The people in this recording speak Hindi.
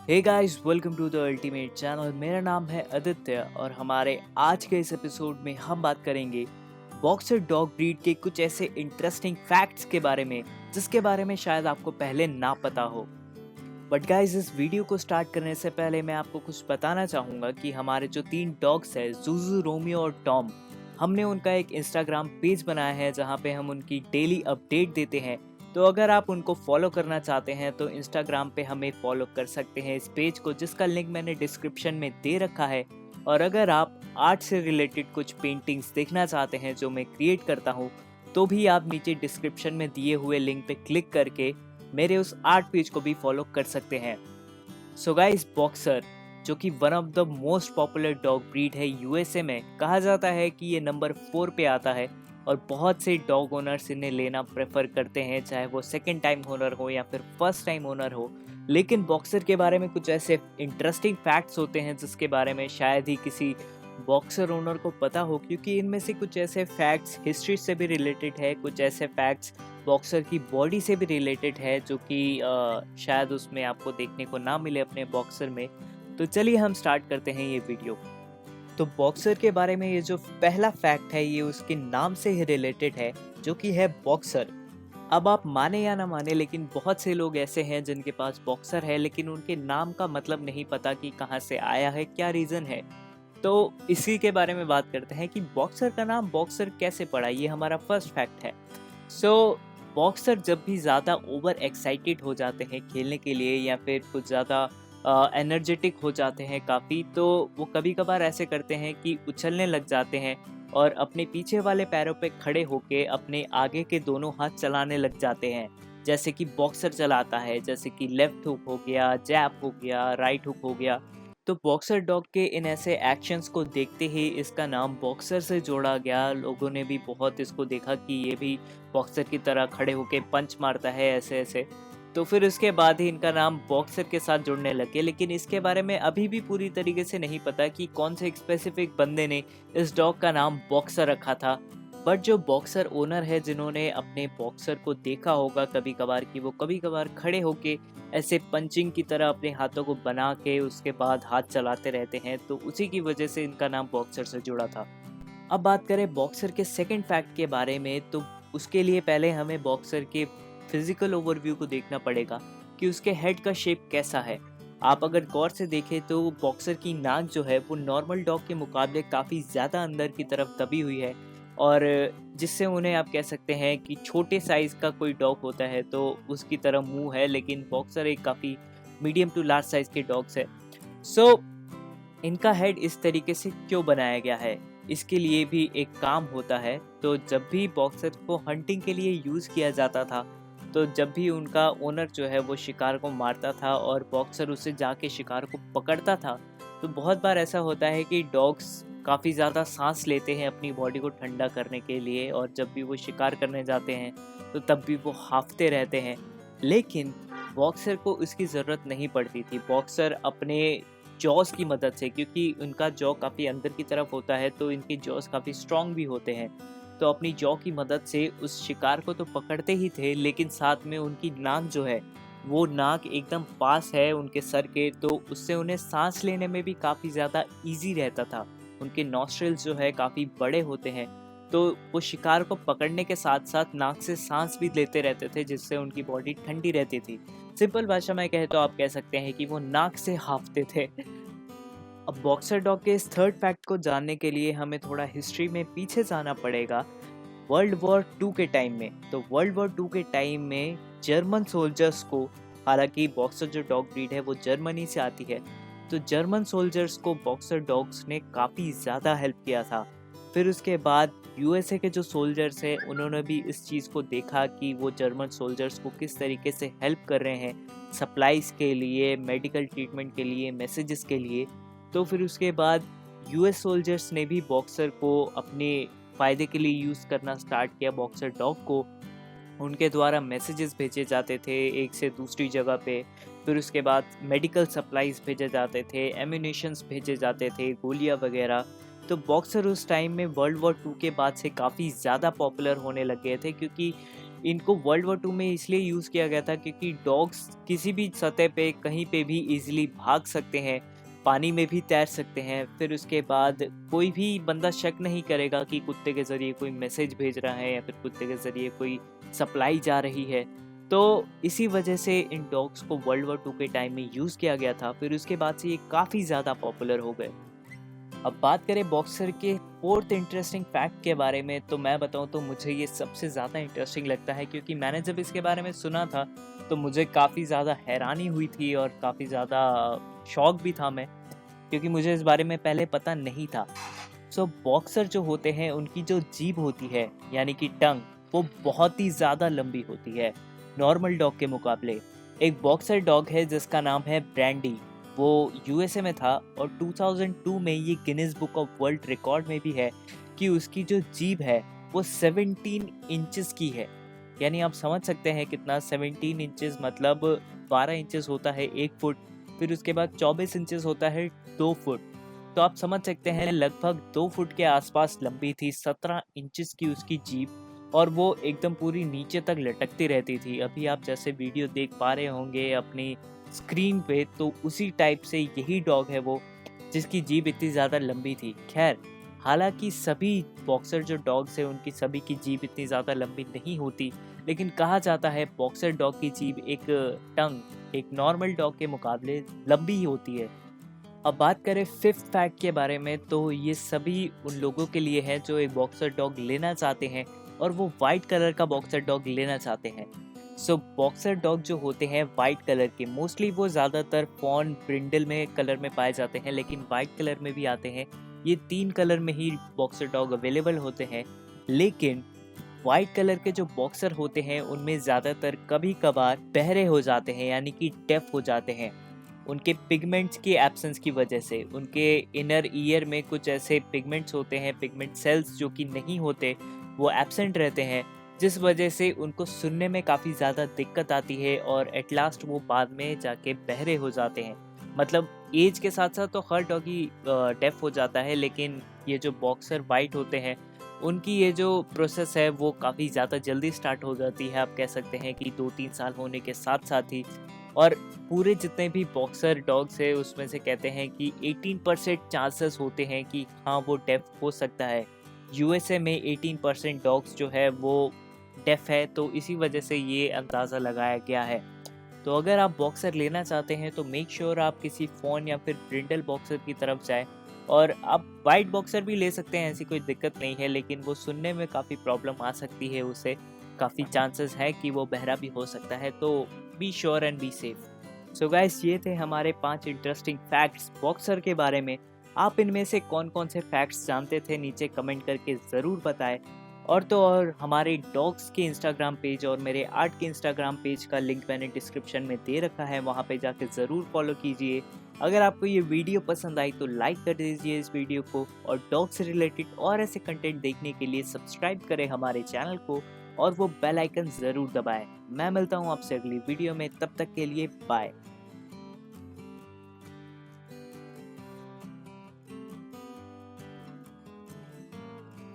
Hey guys, welcome to the ultimate channel. मेरा नाम है आदित्य और हमारे आज के इस एपिसोड में हम बात करेंगे बॉक्सर डॉग ब्रीड के कुछ ऐसे इंटरेस्टिंग फैक्ट्स के बारे में जिसके बारे में शायद आपको पहले ना पता हो। बट गाइस, इस वीडियो को स्टार्ट करने से पहले मैं आपको कुछ बताना चाहूँगा कि हमारे जो 3 डॉग्स हैं, ज़ुज़ु, रोमियो और टॉम, हमने उनका एक इंस्टाग्राम पेज बनाया है जहाँ पे हम उनकी डेली अपडेट देते हैं। तो अगर आप उनको फॉलो करना चाहते हैं तो इंस्टाग्राम पे हमें फॉलो कर सकते हैं इस पेज को, जिसका लिंक मैंने डिस्क्रिप्शन में दे रखा है। और अगर आप आर्ट से रिलेटेड कुछ पेंटिंग्स देखना चाहते हैं जो मैं क्रिएट करता हूँ, तो भी आप नीचे डिस्क्रिप्शन में दिए हुए लिंक पे क्लिक करके मेरे उस आर्ट पेज को भी फॉलो कर सकते हैं। सो गाइस, बॉक्सर जो कि one of the most popular dog breed है यूएसए में, कहा जाता है कि ये नंबर 4 पे आता है और बहुत से डॉग ओनर्स इन्हें लेना प्रेफर करते हैं, चाहे वो सेकंड टाइम ओनर हो या फिर फर्स्ट टाइम ओनर हो। लेकिन बॉक्सर के बारे में कुछ ऐसे इंटरेस्टिंग फैक्ट्स होते हैं जिसके बारे में शायद ही किसी बॉक्सर ओनर को पता हो, क्योंकि इनमें से कुछ ऐसे फैक्ट्स हिस्ट्री से भी रिलेटेड है, कुछ ऐसे फैक्ट्स बॉक्सर की बॉडी से भी रिलेटेड है जो कि शायद उसमें आपको देखने को ना मिले अपने बॉक्सर में। तो चलिए हम स्टार्ट करते हैं ये वीडियो। तो बॉक्सर के बारे में ये जो पहला फैक्ट है ये उसके नाम से ही रिलेटेड है, जो कि है बॉक्सर। अब आप माने या ना माने, लेकिन बहुत से लोग ऐसे हैं जिनके पास बॉक्सर है लेकिन उनके नाम का मतलब नहीं पता कि कहाँ से आया है, क्या रीज़न है। तो इसी के बारे में बात करते हैं कि बॉक्सर का नाम बॉक्सर कैसे पड़ा, ये हमारा फर्स्ट फैक्ट है। सो बॉक्सर जब भी ज़्यादा ओवर एक्साइटेड हो जाते हैं खेलने के लिए या फिर कुछ ज़्यादा एनर्जेटिक हो जाते हैं काफ़ी, तो वो कभी कभार ऐसे करते हैं कि उछलने लग जाते हैं और अपने पीछे वाले पैरों पे खड़े होके अपने आगे के दोनों हाथ चलाने लग जाते हैं, जैसे कि बॉक्सर चलाता है, जैसे कि लेफ्ट हुक हो गया, जैब हो गया, राइट हुक हो गया। तो बॉक्सर डॉग के इन ऐसे एक्शंस को देखते ही इसका नाम बॉक्सर से जोड़ा गया। लोगों ने भी बहुत इसको देखा कि ये भी बॉक्सर की तरह खड़े होके पंच मारता है ऐसे ऐसे। तो फिर उसके बाद ही इनका नाम बॉक्सर के साथ जुड़ने लगे। लेकिन इसके बारे में अभी भी पूरी तरीके से नहीं पता कि कौन से स्पेसिफिक बंदे ने इस डॉग का नाम बॉक्सर रखा था। बट जो बॉक्सर ओनर है जिन्होंने अपने बॉक्सर को देखा होगा कभी कभार कि वो कभी कभार खड़े होके ऐसे पंचिंग की तरह अपने हाथों को बना के उसके बाद हाथ चलाते रहते हैं, तो उसी की वजह से इनका नाम बॉक्सर से जुड़ा था। अब बात करें बॉक्सर के सेकंड फैक्ट के बारे में, तो उसके लिए पहले हमें बॉक्सर के फिजिकल ओवरव्यू को देखना पड़ेगा कि उसके हेड का शेप कैसा है। आप अगर गौर से देखें तो बॉक्सर की नाक जो है वो नॉर्मल डॉग के मुकाबले काफ़ी ज़्यादा अंदर की तरफ दबी हुई है, और जिससे उन्हें आप कह सकते हैं कि छोटे साइज़ का कोई डॉग होता है तो उसकी तरह मुंह है, लेकिन बॉक्सर एक काफ़ी मीडियम टू लार्ज साइज़ के डॉग्स है। सो इनका हेड इस तरीके से क्यों बनाया गया है, इसके लिए भी एक काम होता है। तो जब भी बॉक्सर को हंटिंग के लिए यूज़ किया जाता था, तो जब भी उनका ओनर जो है वो शिकार को मारता था और बॉक्सर उसे जाके शिकार को पकड़ता था, तो बहुत बार ऐसा होता है कि डॉग्स काफ़ी ज़्यादा सांस लेते हैं अपनी बॉडी को ठंडा करने के लिए, और जब भी वो शिकार करने जाते हैं तो तब भी वो हांफते रहते हैं। लेकिन बॉक्सर को इसकी ज़रूरत नहीं पड़ती थी। बॉक्सर अपने जॉस की मदद से, क्योंकि उनका जॉ काफ़ी अंदर की तरफ होता है तो इनके जॉस काफ़ी स्ट्रॉन्ग भी होते हैं, तो अपनी जॉ की मदद से उस शिकार को तो पकड़ते ही थे, लेकिन साथ में उनकी नाक जो है वो नाक एकदम पास है उनके सर के, तो उससे उन्हें सांस लेने में भी काफ़ी ज़्यादा ईजी रहता था। उनके नॉस्ट्रिल्स जो है काफ़ी बड़े होते हैं, तो वो शिकार को पकड़ने के साथ साथ नाक से सांस भी लेते रहते थे, जिससे उनकी बॉडी ठंडी रहती थी। सिंपल भाषा में कहे तो आप कह सकते हैं कि वो नाक से हाँफते थे। अब बॉक्सर डॉग के इस थर्ड फैक्ट को जानने के लिए हमें थोड़ा हिस्ट्री में पीछे जाना पड़ेगा, वर्ल्ड वॉर 2 के टाइम में। तो वर्ल्ड वॉर 2 के टाइम में जर्मन सोल्जर्स को, हालांकि बॉक्सर जो डॉग ब्रीड है वो जर्मनी से आती है, तो जर्मन सोल्जर्स को बॉक्सर डॉग्स ने काफ़ी ज़्यादा हेल्प किया था। फिर उसके बाद यूएसए के जो सोल्जर्स हैं उन्होंने भी इस चीज़ को देखा कि वो जर्मन सोल्जर्स को किस तरीके से हेल्प कर रहे हैं सप्लाईज़ के लिए, मेडिकल ट्रीटमेंट के लिए, मैसेजेस के लिए। तो फिर उसके बाद यूएस सोल्जर्स ने भी बॉक्सर को अपने फ़ायदे के लिए यूज़ करना स्टार्ट किया। बॉक्सर डॉग को उनके द्वारा मैसेजेस भेजे जाते थे एक से दूसरी जगह पे। फिर उसके बाद मेडिकल सप्लाईज़ भेजे जाते थे, एम्यूनेशंस भेजे जाते थे, गोलियाँ वगैरह। तो बॉक्सर उस टाइम में वर्ल्ड वॉर 2 के बाद से काफ़ी ज़्यादा पॉपुलर होने लग गए थे, क्योंकि इनको वर्ल्ड वॉर 2 में इसलिए यूज़ किया गया था क्योंकि डॉग्स किसी भी सतह पे कहीं पे भी ईज़िली भाग सकते हैं, पानी में भी तैर सकते हैं। फिर उसके बाद कोई भी बंदा शक नहीं करेगा कि कुत्ते के ज़रिए कोई मैसेज भेज रहा है या फिर कुत्ते के ज़रिए कोई सप्लाई जा रही है। तो इसी वजह से इन डॉग्स को वर्ल्ड वॉर 2 के टाइम में यूज़ किया गया था। फिर उसके बाद से ये काफ़ी ज़्यादा पॉपुलर हो गए। अब बात करें बॉक्सर के फोर्थ इंटरेस्टिंग फैक्ट के बारे में, तो मैं बताऊं तो मुझे ये सबसे ज़्यादा इंटरेस्टिंग लगता है क्योंकि मैंने जब इसके बारे में सुना था तो मुझे काफ़ी ज़्यादा हैरानी हुई थी और काफ़ी ज़्यादा शॉक भी था मैं, क्योंकि मुझे इस बारे में पहले पता नहीं था। सो बॉक्सर जो होते हैं उनकी जो जीभ होती है यानी कि टंग, वो बहुत ही ज़्यादा लंबी होती है नॉर्मल डॉग के मुकाबले। एक बॉक्सर डॉग है जिसका नाम है ब्रांडी, वो यूएसए में था और 2002 में ये Guinness book of world record में भी है कि उसकी जो जीभ है वो 17 इंचेस की है। यानी आप समझ सकते हैं कितना, 17 इंचेस मतलब 12 इंचेस होता है 1 फुट, फिर उसके बाद 24 इंचेस होता है 2 फुट। तो आप समझ सकते हैं लगभग 2 फुट के आसपास लंबी थी, 17 इंचेस की उसकी जीभ, और वो एकदम पूरी नीचे तक लटकती रहती थी। अभी आप जैसे वीडियो देख पा रहे होंगे अपनी स्क्रीन पे, तो उसी टाइप से यही डॉग है वो, जिसकी जीभ इतनी ज़्यादा लंबी थी। खैर, हालांकि सभी बॉक्सर जो डॉग्स हैं उनकी सभी की जीभ इतनी ज़्यादा लंबी नहीं होती, लेकिन कहा जाता है बॉक्सर डॉग की जीभ एक टंग एक नॉर्मल डॉग के मुकाबले लंबी ही होती है। अब बात करें फिफ्थ फैक्ट के बारे में, तो ये सभी उन लोगों के लिए है जो एक बॉक्सर डॉग लेना चाहते हैं और वो वाइट कलर का बॉक्सर डॉग लेना चाहते हैं। सो बॉक्सर डॉग जो होते हैं वाइट कलर के, मोस्टली वो ज़्यादातर फॉन ब्रिंडल में कलर में पाए जाते हैं, लेकिन वाइट कलर में भी आते हैं। ये 3 कलर में ही बॉक्सर डॉग अवेलेबल होते हैं। लेकिन वाइट कलर के जो बॉक्सर होते हैं उनमें ज़्यादातर कभी कभार बहरे हो जाते हैं, यानी कि डेफ हो जाते हैं। उनके पिगमेंट्स की एब्सेंस की वजह से उनके इनर ईयर में कुछ ऐसे पिगमेंट्स होते हैं, पिगमेंट सेल्स जो कि नहीं होते, वो एब्सेंट रहते हैं, जिस वजह से उनको सुनने में काफ़ी ज़्यादा दिक्कत आती है और एट लास्ट वो बाद में जाके बहरे हो जाते हैं। मतलब एज के साथ साथ तो हर डॉगी डेफ हो जाता है, लेकिन ये जो बॉक्सर वाइट होते हैं उनकी ये जो प्रोसेस है वो काफ़ी ज़्यादा जल्दी स्टार्ट हो जाती है। आप कह सकते हैं कि 2-3 साल होने के साथ साथ ही। और पूरे जितने भी बॉक्सर डॉग्स है उसमें से कहते हैं कि 18% चांसेस होते हैं कि हाँ वो डेफ हो सकता है। यूएसए में 18% डॉग्स जो है वो डेफ है, तो इसी वजह से ये अंदाज़ा लगाया गया है। तो अगर आप बॉक्सर लेना चाहते हैं तो मेक श्योर आप किसी फ़ोन या फिर ब्रिंडल बॉक्सर की तरफ जाएं। और आप वाइट बॉक्सर भी ले सकते हैं, ऐसी कोई दिक्कत नहीं है, लेकिन वो सुनने में काफ़ी प्रॉब्लम आ सकती है, उसे काफ़ी चांसेस है कि वो बहरा भी हो सकता है। तो be sure and be safe. So guys, ये थे हमारे 5 इंटरेस्टिंग फैक्ट्स बॉक्सर के बारे में। आप इनमें से कौन कौन से फैक्ट्स जानते थे नीचे कमेंट करके ज़रूर बताएं। और तो और हमारे डॉग्स के इंस्टाग्राम पेज और मेरे आर्ट के इंस्टाग्राम पेज का लिंक मैंने डिस्क्रिप्शन में दे रखा है, वहाँ पे जाके ज़रूर फॉलो कीजिए। अगर आपको ये वीडियो पसंद आई तो लाइक कर दीजिए इस वीडियो को, और डॉग से रिलेटेड और ऐसे कंटेंट देखने के लिए सब्सक्राइब करें हमारे चैनल को और वो बेल आइकन ज़रूर दबाएं। मैं मिलता हूँ आपसे अगली वीडियो में, तब तक के लिए बाय।